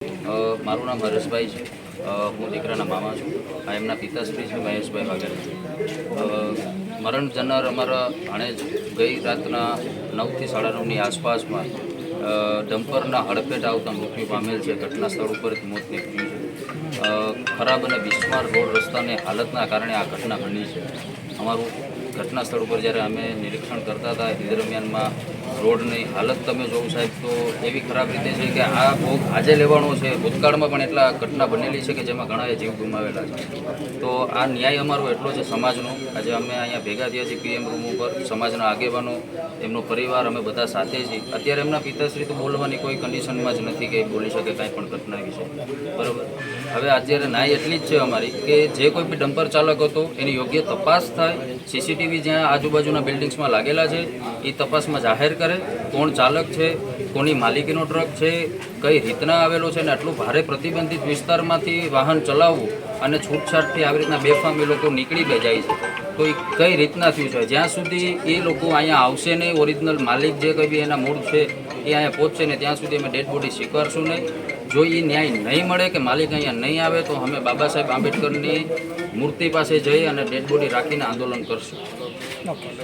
મારું નામ હરેશભાઈ છે. હું દીકરાના મામા છું. આ એમના પિતાશ્રી છે મહેશભાઈ વાઘેલા. મરણ જનાર અમારા ભાણેજ ગઈ રાતના 9 થી 9:30ની આસપાસમાં ડમ્પરના હડફેટ આવતા મૃત્યુ પામેલ છે. ઘટના સ્થળ ઉપર મોત નીપજ્યું છે. ખરાબ અને બિસ્માર રોડ રસ્તાની હાલતના કારણે આ ઘટના બની છે. અમારું ઘટના સ્થળ ઉપર જ્યારે અમે નિરીક્ષણ કરતા હતા એ દરમિયાનમાં રોડની હાલત તમે જોવો સાહેબ તો એવી ખરાબ રીતે છે કે આ ભોગ આજે લેવાનો છે. ભૂતકાળમાં પણ એટલા ઘટના બનેલી છે કે જેમાં ઘણાએ જીવ ગુમાવેલા છે. તો આ ન્યાય અમારો એટલો છે સમાજનો. આજે અમે અહીંયા ભેગા થયા છીએ PM રૂમ ઉપર. સમાજના આગેવાનો, એમનો પરિવાર, અમે બધા સાથે છીએ. અત્યારે એમના પિતાશ્રી તો બોલવાની કોઈ કન્ડિશનમાં જ નથી કે બોલી શકે કાંઈ પણ ઘટના વિશે, બરાબર. હવે અત્યારે ન્યાય એટલી જ છે અમારી કે જે કોઈ બી ડમ્પર ચાલક હતો એની યોગ્ય તપાસ થાય. CCTV જ્યાં આજુબાજુના બિલ્ડિંગ્સમાં લાગેલા છે એ તપાસમાં જાહેર કરે કોણ ચાલક છે, કોની માલિકીનો ટ્રક છે, કઈ રીતના આવેલો છે. અને આટલું ભારે પ્રતિબંધિત વિસ્તારમાંથી વાહન ચલાવવું અને છૂટછાટથી આવી રીતના બેફામ એ લોકો નીકળી જાય છે તો એ કઈ રીતના થયું છે. જ્યાં સુધી એ લોકો અહીંયા આવશે નહીં, ઓરિજિનલ માલિક જે કંઈ બી એના મૂળ છે એ અહીંયા પહોંચશે ને ત્યાં સુધી અમે ડેડ બોડી સ્વીકારશું નહીં. જો એ ન્યાય નહીં મળે કે માલિક અહીંયા નહીં આવે તો અમે બાબા સાહેબ આંબેડકરની મૂર્તિ પાસે જઈ અને ડેડ બોડી રાખીને આંદોલન કરશું.